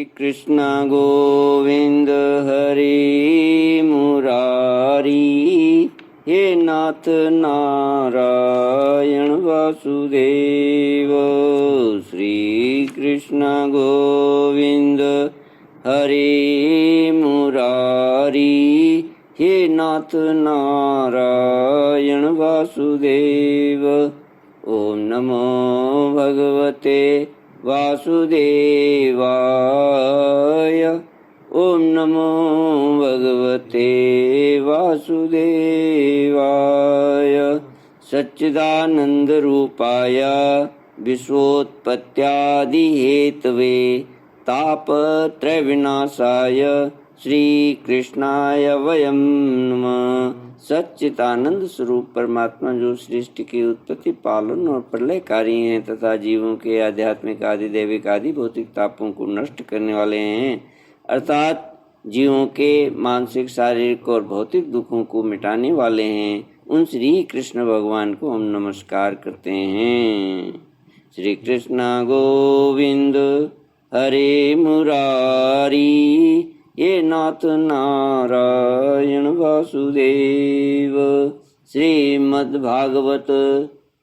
कृष्ण गोविंद हरि मुरारी, हे नाथ नारायण वासुदेव। श्री कृष्ण गोविंद हरि मुरारी, हे नाथ नारायण वासुदेव। ओम नमो भगवते वासुदेवाय। ओम नमो भगवते वासुदेवाय। सच्चिदानंद रूपाय विश्वोत्पत्त्यादि हेतवे तापत्रय विनाशाय श्री कृष्णाय वयम नमः। सच्चिदानंद स्वरूप परमात्मा जो सृष्टि की उत्पत्ति, पालन और प्रलयकारी हैं तथा जीवों के आध्यात्मिक आदि दैविक आदि भौतिक तापों को नष्ट करने वाले हैं, अर्थात जीवों के मानसिक, शारीरिक और भौतिक दुखों को मिटाने वाले हैं, उन श्री कृष्ण भगवान को हम नमस्कार करते हैं। श्री कृष्ण गोविंद हरे मुरारी, ये नाथ नारायण वासुदेव। श्रीमद्भागवत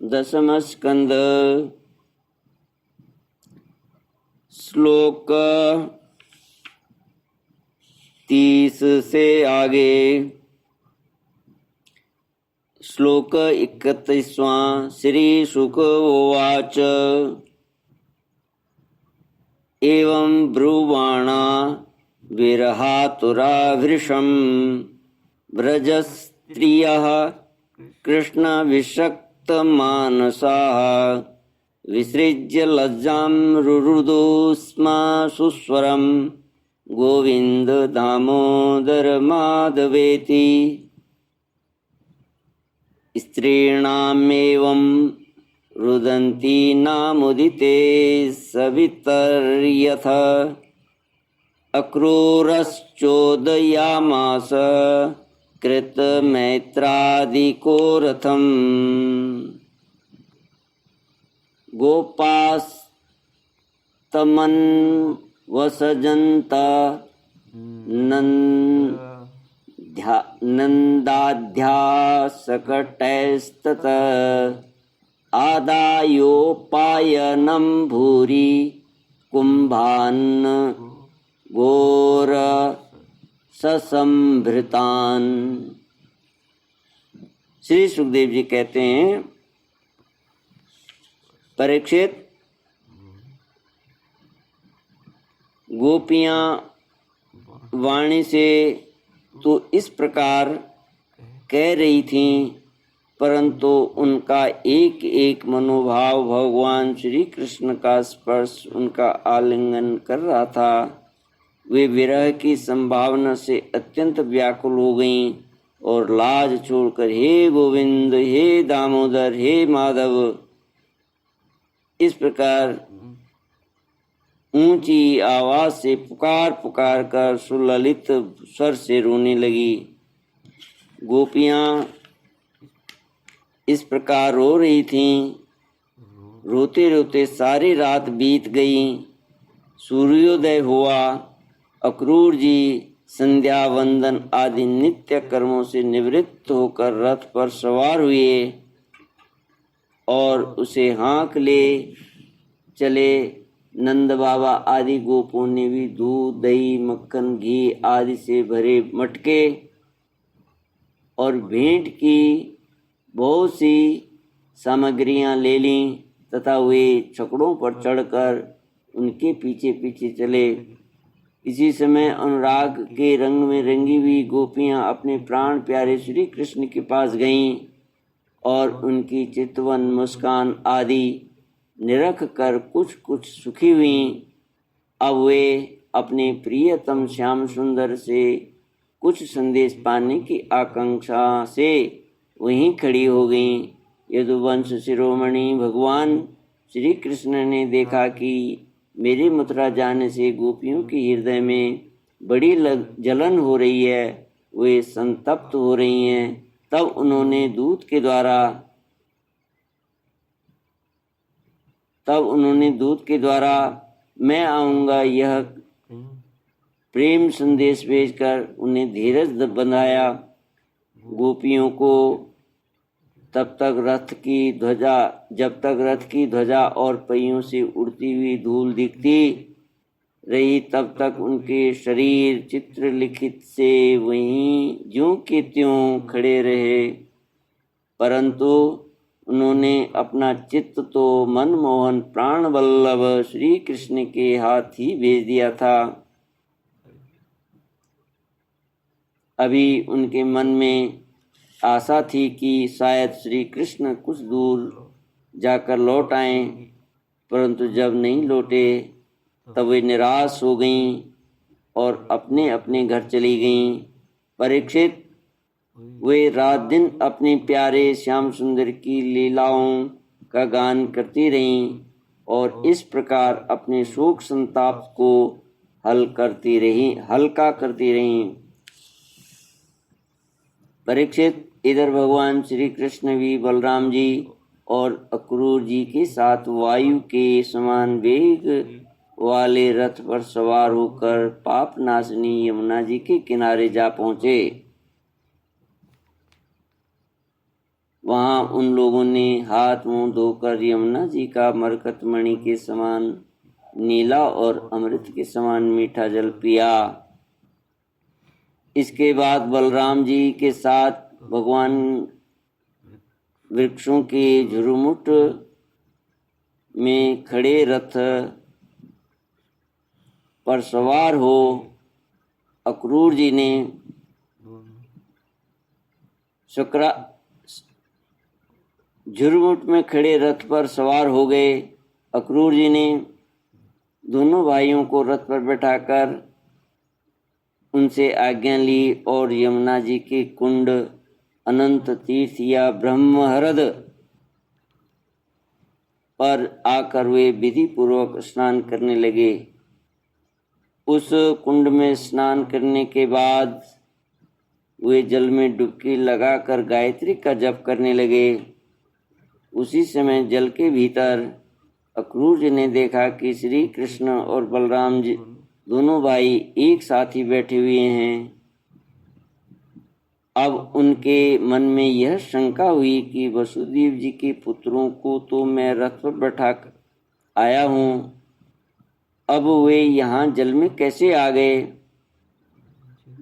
दशम स्कंद श्लोक 30 से आगे। श्लोक 31वां। श्री शुक उवाच एवं ब्रुवाणा विरहातुरा वृषं व्रजस्त्रियः कृष्णविषक्तमानसाः विसृज्य लज्जां रुरुदु स्म सुस्वरं गोविन्द दामोदर माधवेति। स्त्रीणामेवं रुदन्ति नामुदिते सवितर्यथ अक्रूरश्चोदयामास कृतमैत्रादिको रथम्। गोपास्तमन्वसजन्त नन्दाध्यासकटैस्तत आदायोपायनं भूरि कुम्भान् घोर ससंभृतान। श्री सुखदेव जी कहते हैं, परीक्षित, गोपियां वाणी से तो इस प्रकार कह रही थीं, परंतु उनका एक एक मनोभाव भगवान श्री कृष्ण का स्पर्श, उनका आलिंगन कर रहा था। वे विरह की संभावना से अत्यंत व्याकुल हो गईं और लाज छोड़कर हे गोविंद, हे दामोदर, हे माधव, इस प्रकार ऊंची आवाज से पुकार पुकार कर सुललित स्वर से रोने लगी। गोपियां इस प्रकार रो रही थीं। रोते रोते सारी रात बीत गई। सूर्योदय हुआ। अक्रूर जी संध्या वंदन आदि नित्य कर्मों से निवृत्त होकर रथ पर सवार हुए और उसे हाँक ले चले। नंद बाबा आदि गोपों ने भी दूध, दही, मक्खन, घी आदि से भरे मटके और भेंट की बहुत सी सामग्रियां ले लीं तथा वे छकड़ों पर चढ़कर उनके पीछे पीछे चले। इसी समय अनुराग के रंग में रंगी हुई गोपियां अपने प्राण प्यारे श्री कृष्ण के पास गईं और उनकी चितवन, मुस्कान आदि निरख कर कुछ कुछ सुखी हुईं। अब वे अपने प्रियतम श्याम सुंदर से कुछ संदेश पाने की आकांक्षा से वहीं खड़ी हो गईं। यदुवंश शिरोमणि भगवान श्री कृष्ण ने देखा कि मेरे मथुरा जाने से गोपियों के हृदय में बड़ी जलन हो रही है, वे संतप्त हो रही हैं। तब उन्होंने दूत के द्वारा मैं आऊँगा यह प्रेम संदेश भेजकर उन्हें धीरज बंधाया। गोपियों को जब तक रथ की ध्वजा और पहियों से उड़ती हुई धूल दिखती रही, तब तक उनके शरीर चित्रलिखित से वहीं ज्यों के त्यों खड़े रहे। परंतु उन्होंने अपना चित्त तो मनमोहन प्राण वल्लभ श्री कृष्ण के हाथ ही भेज दिया था। अभी उनके मन में आशा थी कि शायद श्री कृष्ण कुछ दूर जाकर लौट आएं, परंतु जब नहीं लौटे तब वे निराश हो गईं और अपने अपने घर चली गईं। परीक्षित, वे रात दिन अपने प्यारे श्याम सुंदर की लीलाओं का गान करती रहीं और इस प्रकार अपने शोक संताप को हल्का करती रहीं। परीक्षित, इधर भगवान श्री कृष्ण भी बलराम जी और अक्रूर जी के साथ वायु के समान वेग वाले रथ पर सवार होकर पाप नाशनी यमुना जी के किनारे जा पहुंचे। वहां उन लोगों ने हाथ मुंह धोकर यमुना जी का मरकतमणि के समान नीला और अमृत के समान मीठा जल पिया। इसके बाद बलराम जी के साथ भगवान वृक्षों के झुरमुट में खड़े रथ पर सवार हो अक्रूर जी ने झुरमुट में खड़े रथ पर सवार हो गए। अक्रूर जी ने दोनों भाइयों को रथ पर बैठाकर उनसे आज्ञा ली और यमुना जी के कुंड अनंत तीर्थ या ब्रह्महृद पर आकर वे विधि पूर्वक स्नान करने लगे। उस कुंड में स्नान करने के बाद वे जल में डुबकी लगाकर गायत्री का जप करने लगे। उसी समय जल के भीतर अक्रूर जी ने देखा कि श्री कृष्ण और बलराम जी दोनों भाई एक साथ ही बैठे हुए हैं। अब उनके मन में यह शंका हुई कि वसुदेव जी के पुत्रों को तो मैं रथ पर बैठा आया हूँ, अब वे यहाँ जल में कैसे आ गए?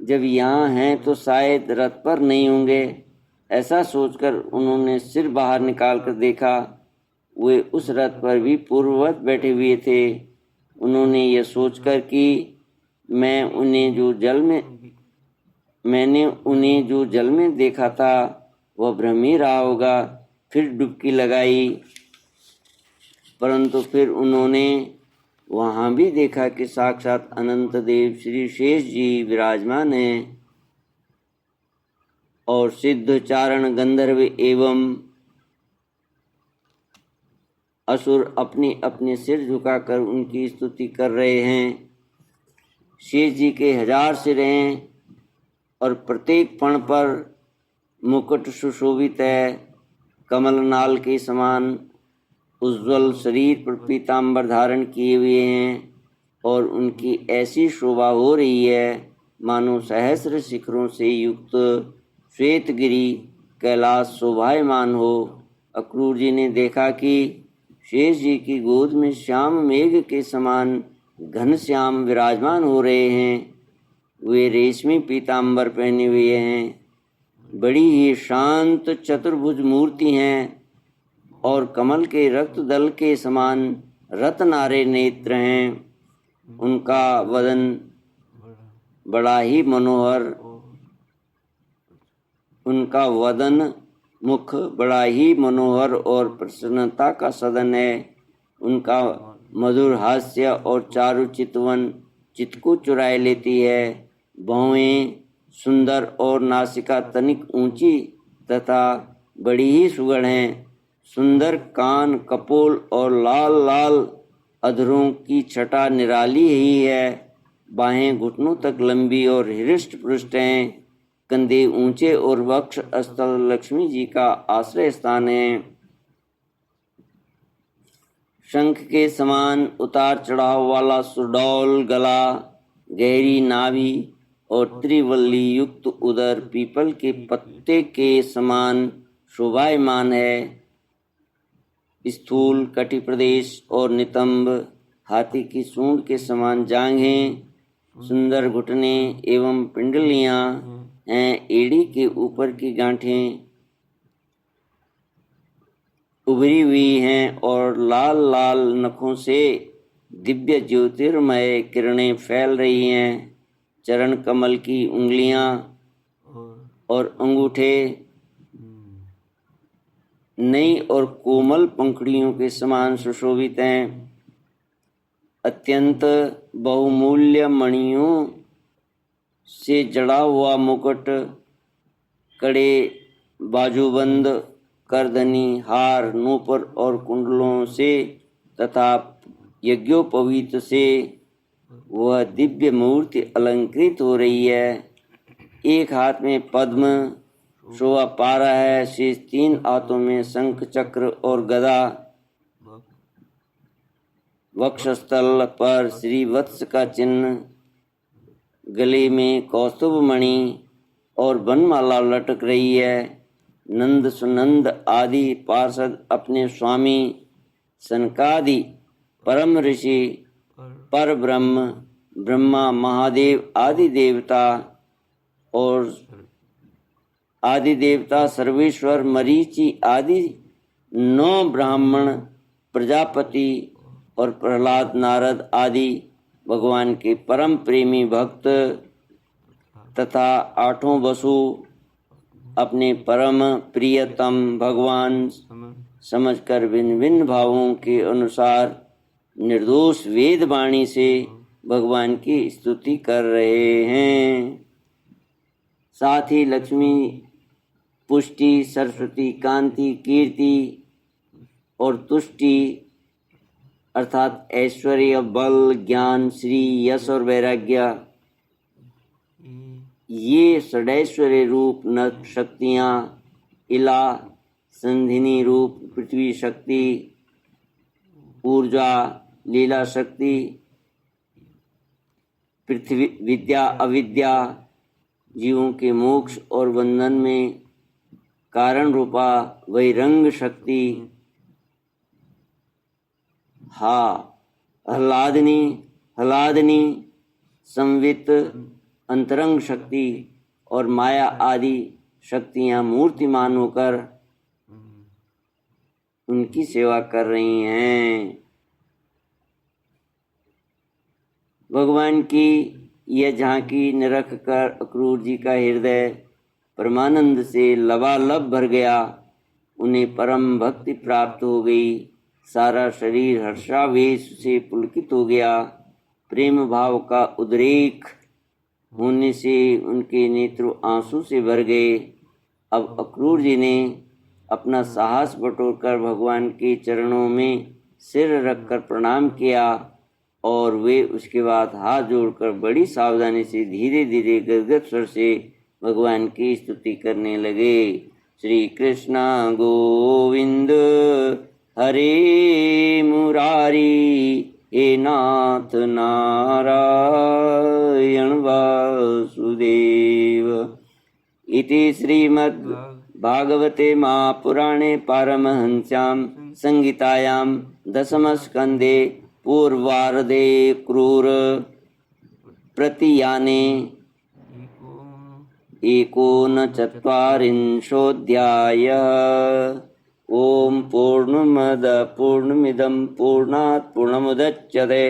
जब यहाँ हैं तो शायद रथ पर नहीं होंगे। ऐसा सोचकर उन्होंने सिर बाहर निकाल कर देखा, वे उस रथ पर भी पूर्ववत बैठे हुए थे। उन्होंने यह सोचकर कि मैंने उन्हें जो जल में देखा था वह भ्रम ही रहा होगा, फिर डुबकी लगाई। परंतु फिर उन्होंने वहाँ भी देखा कि साक्षात अनंत देव श्री शेष जी विराजमान हैं और सिद्ध चारण गंधर्व एवं असुर अपने अपने सिर झुकाकर उनकी स्तुति कर रहे हैं। शेष जी के 1000 सिर हैं और प्रत्येक फण पर मुकुट सुशोभित है। कमलनाल के समान उज्ज्वल शरीर पर पीतांबर धारण किए हुए हैं और उनकी ऐसी शोभा हो रही है मानो सहस्र शिखरों से युक्त श्वेतगिरी कैलाश शोभायमान हो। अक्रूर जी ने देखा कि शेष जी की गोद में श्याम मेघ के समान घनश्याम विराजमान हो रहे हैं। वे रेशमी पीतांबर पहने हुए हैं, बड़ी ही शांत चतुर्भुज मूर्ति हैं और कमल के रक्त दल के समान रत्नारे नेत्र हैं। उनका वदन बड़ा ही मनोहर, उनका वदन मुख बड़ा ही मनोहर और प्रसन्नता का सदन है। उनका मधुर हास्य और चारु चितवन चित्त को चुराए लेती है। भौहें सुंदर और नासिका तनिक ऊंची तथा बड़ी ही सुगढ़ हैं। सुंदर कान, कपोल और लाल लाल अधरों की छटा निराली ही है। बाहें घुटनों तक लंबी और हृष्ट पुष्ट हैं। कंधे ऊंचे और वक्ष स्थल लक्ष्मी जी का आश्रय स्थान है। शंख के समान उतार चढ़ाव वाला सुडौल गला, गहरी नाभि और त्रिवल्ली युक्त उदर पीपल के पत्ते के समान शोभायमान है। स्थूल कटी प्रदेश और नितंब हाथी की सूंड के समान जांघें, सुंदर घुटने एवं पिंडलियां हैं। एड़ी के ऊपर की गांठें उभरी हुई हैं और लाल लाल नखों से दिव्य ज्योतिर्मय किरणें फैल रही हैं। चरण कमल की उंगलियां और अंगूठे नई और कोमल पंखुड़ियों के समान सुशोभित हैं। अत्यंत बहुमूल्य मणियों से जड़ा हुआ मुकुट, कड़े, बाजूबंद, करधनी, हार, नूपुर और कुंडलों से तथा यज्ञोपवीत से वह दिव्य मूर्ति अलंकृत हो रही है। एक हाथ में पद्म शोभा पा रहा है। शेष 3 हाथों में शंख, चक्र और गदा। वक्षस्थल पर श्री वत्स का चिन्ह, गले में कौस्तुभ मणि और वनमाला लटक रही है। नंद सुनंद आदि पार्षद अपने स्वामी सनकादि परम ऋषि, पर ब्रह्म, ब्रह्मा, महादेव आदि देवता सर्वेश्वर, मरीचि आदि 9 ब्राह्मण, प्रजापति और प्रहलाद, नारद आदि भगवान के परम प्रेमी भक्त तथा 8 वसु अपने परम प्रियतम भगवान समझकर भिन्न भिन्न भावों के अनुसार निर्दोष वेद वाणी से भगवान की स्तुति कर रहे हैं। साथ ही लक्ष्मी, पुष्टि, सरस्वती, कांति, कीर्ति और तुष्टि अर्थात ऐश्वर्य, बल, ज्ञान, श्री, यश और वैराग्य, ये षडैश्वर्य रूप नव शक्तियाँ, इला संधिनी रूप पृथ्वी शक्ति, ऊर्जा, लीला शक्ति, पृथ्वी विद्या, अविद्या, जीवों के मोक्ष और बंधन में कारण रूपा वैरंग शक्ति, हलादनी, संवित, अंतरंग शक्ति और माया आदि शक्तियां मूर्तिमान होकर उनकी सेवा कर रही हैं। भगवान की यह झांकी निरख कर अक्रूर जी का हृदय परमानंद से लबालब भर गया। उन्हें परम भक्ति प्राप्त हो गई। सारा शरीर हर्षावेश से पुलकित हो गया। प्रेम भाव का उद्रेक होने से उनके नेत्र आंसू से भर गए। अब अक्रूर जी ने अपना साहस बटोरकर भगवान के चरणों में सिर रखकर प्रणाम किया और वे उसके बाद हाथ जोड़कर बड़ी सावधानी से धीरे धीरे गदगद स्वर से भगवान की स्तुति करने लगे। श्री कृष्ण गोविंद हरे मुरारी, हे नाथ नारायण वासुदेव। इति श्रीमद् भागवते महापुराणे पारमहंस्यां संहितायां दशमस्कन्धे पूर्वार्धे क्रूर प्रतियाने 39 ओम पूर्णमद पूर्णमिदं पूर्णात् पूर्णमुदच्यते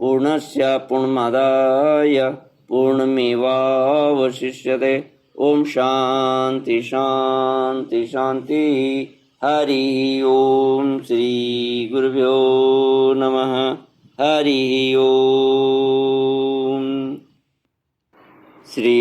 पूर्णस्य पूर्णमादाय पूर्णमेवावशिष्यते। ओम शांति शांति शांति। हरि ओम। श्री गुरुभ्यो नमः। हरि ओम। श्री